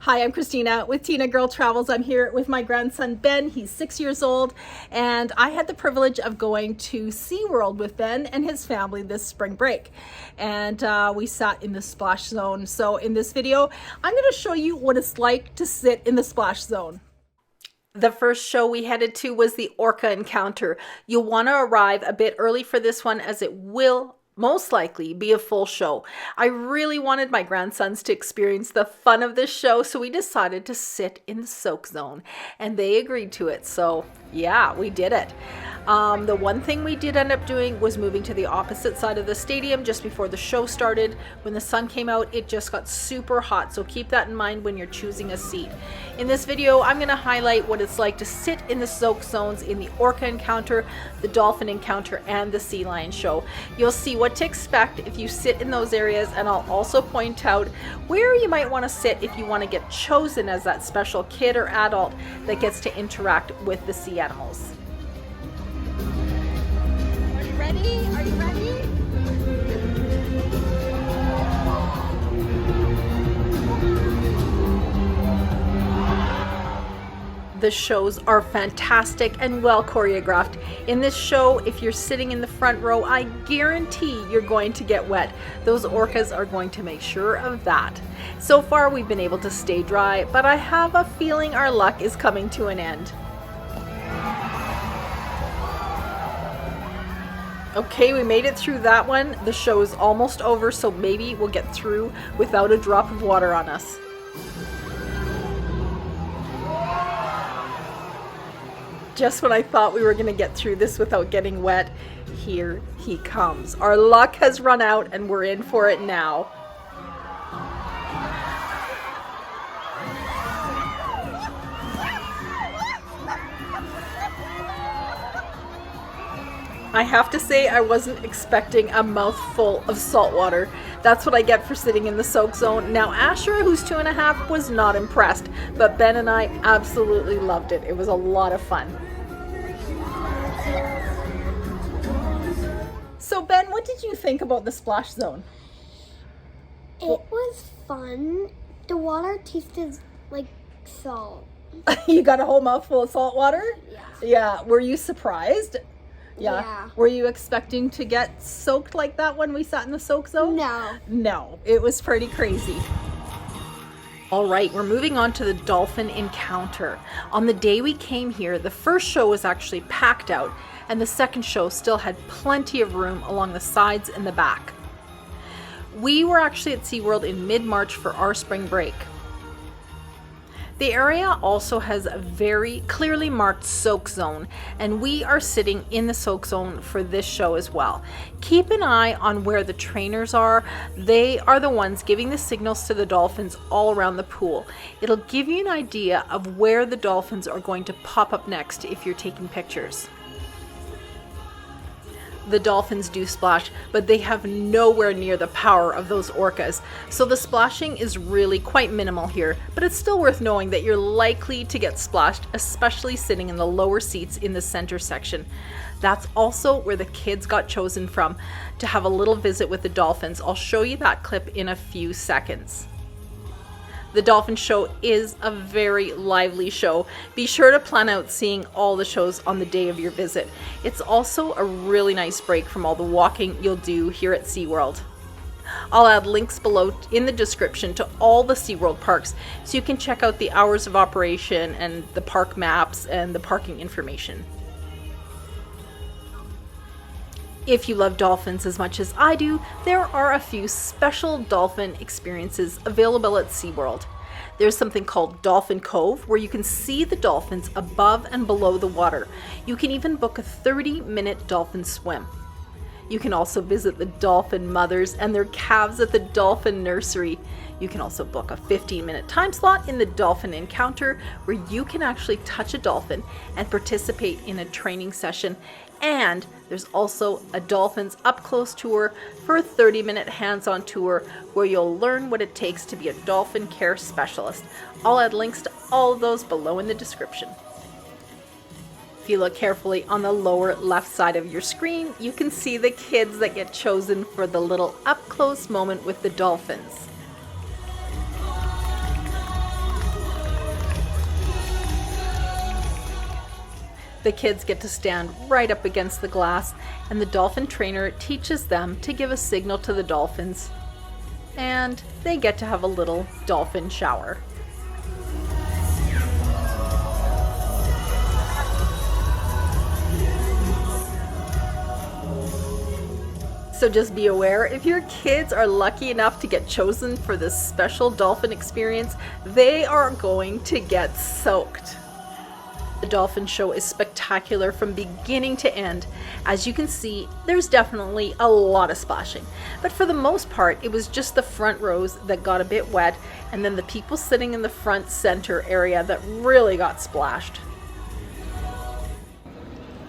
Hi, I'm Christina with Tinagirl Travels. I'm here with my grandson Ben. He's 6 years old, and I had the privilege of going to SeaWorld with Ben and his family this spring break. And we sat in the splash zone. So in this video, I'm going to show you what it's like to sit in the splash zone. The first show we headed to was the Orca Encounter. You'll want to arrive a bit early for this one, as it will most likely be a full show. I really wanted my grandsons to experience the fun of this show, so we decided to sit in the soak zone, and they agreed to it. So yeah, we did it. The one thing we did end up doing was moving to the opposite side of the stadium just before the show started. When the sun came out, it just got super hot, so keep that in mind when you're choosing a seat. In this video, I'm going to highlight what it's like to sit in the soak zones in the Orca Encounter, the Dolphin Encounter, and the Sea Lion Show. You'll see what to expect if you sit in those areas, and I'll also point out where you might want to sit if you want to get chosen as that special kid or adult that gets to interact with the sea animals. Are you ready? Are you ready? The shows are fantastic and well choreographed. In this show, if you're sitting in the front row, I guarantee you're going to get wet. Those orcas are going to make sure of that. So far, we've been able to stay dry, but I have a feeling our luck is coming to an end. Okay, we made it through that one. The show is almost over, so maybe we'll get through without a drop of water on us. Just when I thought we were going to get through this without getting wet, here he comes. Our luck has run out and we're in for it now. I have to say, I wasn't expecting a mouthful of salt water. That's what I get for sitting in the soak zone. Now, Asher, who's 2.5, was not impressed, but Ben and I absolutely loved it. It was a lot of fun. So Ben, what did you think about the splash zone? It was fun. The water tasted like salt. You got a whole mouthful of salt water? Yeah. Yeah. Were you surprised? Yeah. Were you expecting to get soaked like that when we sat in the soak zone? No. No, it was pretty crazy. All right, we're moving on to the Dolphin Encounter. On the day we came here, the first show was actually packed out, and the second show still had plenty of room along the sides and the back. We were actually at SeaWorld in mid-March for our spring break. The area also has a very clearly marked soak zone, and we are sitting in the soak zone for this show as well. Keep an eye on where the trainers are. They are the ones giving the signals to the dolphins all around the pool. It'll give you an idea of where the dolphins are going to pop up next if you're taking pictures. The dolphins do splash, but they have nowhere near the power of those orcas. So the splashing is really quite minimal here, but it's still worth knowing that you're likely to get splashed, especially sitting in the lower seats in the center section. That's also where the kids got chosen from to have a little visit with the dolphins. I'll show you that clip in a few seconds. The Dolphin Show is a very lively show. Be sure to plan out seeing all the shows on the day of your visit. It's also a really nice break from all the walking you'll do here at SeaWorld. I'll add links below in the description to all the SeaWorld parks, so you can check out the hours of operation and the park maps and the parking information. If you love dolphins as much as I do, there are a few special dolphin experiences available at SeaWorld. There's something called Dolphin Cove, where you can see the dolphins above and below the water. You can even book a 30-minute dolphin swim. You can also visit the dolphin mothers and their calves at the dolphin nursery. You can also book a 15-minute time slot in the Dolphin Encounter, where you can actually touch a dolphin and participate in a training session. And there's also a dolphins up-close tour for a 30-minute hands-on tour where you'll learn what it takes to be a dolphin care specialist. I'll add links to all of those below in the description. If you look carefully on the lower left side of your screen, you can see the kids that get chosen for the little up-close moment with the dolphins. The kids get to stand right up against the glass, and the dolphin trainer teaches them to give a signal to the dolphins, and they get to have a little dolphin shower. So just be aware, if your kids are lucky enough to get chosen for this special dolphin experience, they are going to get soaked. The dolphin show is spectacular from beginning to end. As you can see, there's definitely a lot of splashing, but for the most part, it was just the front rows that got a bit wet, and then the people sitting in the front center area that really got splashed.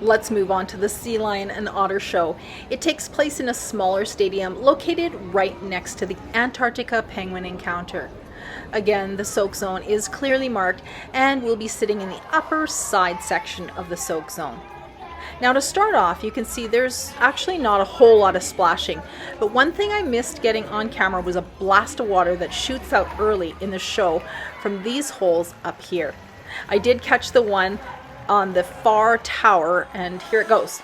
Let's move on to the Sea Lion and Otter show. It takes place in a smaller stadium located right next to the Antarctica Penguin Encounter. Again, the soak zone is clearly marked, and we'll be sitting in the upper side section of the soak zone. Now to start off, you can see there's actually not a whole lot of splashing, but one thing I missed getting on camera was a blast of water that shoots out early in the show from these holes up here. I did catch the one on the far tower, and here it goes.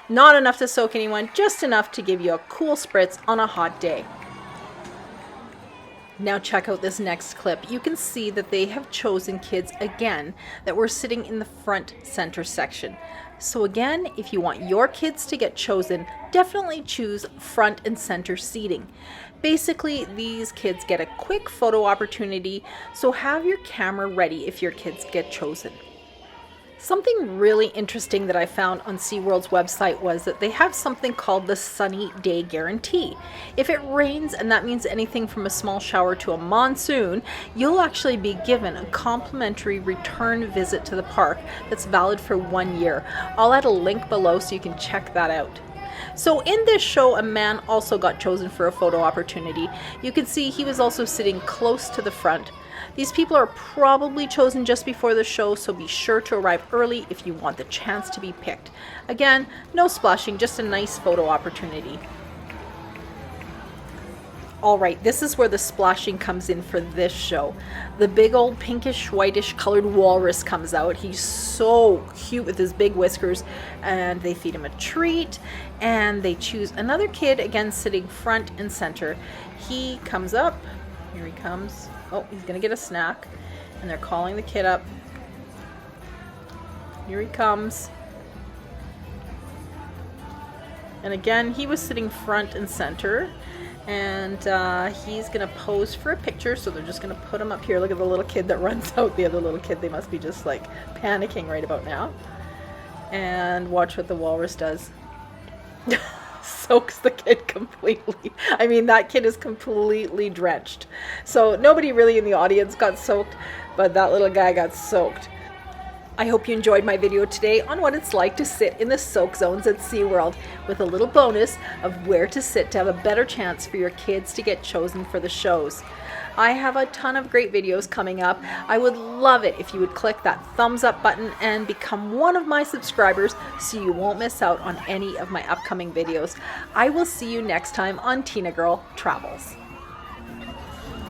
Not enough to soak anyone, just enough to give you a cool spritz on a hot day. Now check out this next clip. You can see that they have chosen kids again that were sitting in the front center section. So again, if you want your kids to get chosen, definitely choose front and center seating. Basically, these kids get a quick photo opportunity, so have your camera ready if your kids get chosen. Something really interesting that I found on SeaWorld's website was that they have something called the sunny day guarantee. If it rains, and that means anything from a small shower to a monsoon, you'll actually be given a complimentary return visit to the park that's valid for 1 year. I'll add a link below so you can check that out. So in this show, a man also got chosen for a photo opportunity. You can see he was also sitting close to the front. These people are probably chosen just before the show, so be sure to arrive early if you want the chance to be picked. Again, no splashing, just a nice photo opportunity. Alright, this is where the splashing comes in for this show. The big old pinkish whitish colored walrus comes out. He's so cute with his big whiskers, and they feed him a treat, and they choose another kid, again sitting front and center. He comes up, here he comes. Oh, he's gonna get a snack, and they're calling the kid up. Here he comes. And again, he was sitting front and center, and he's gonna pose for a picture, so they're just gonna put him up here. Look at the little kid that runs out, the other little kid. They must be just like panicking right about now. And watch what the walrus does. Soaks the kid completely. I mean, that kid is completely drenched. So nobody really in the audience got soaked, but that little guy got soaked. I hope you enjoyed my video today on what it's like to sit in the soak zones at SeaWorld, with a little bonus of where to sit to have a better chance for your kids to get chosen for the shows. I have a ton of great videos coming up. I would love it if you would click that thumbs up button and become one of my subscribers so you won't miss out on any of my upcoming videos. I will see you next time on Tinagirl Travels.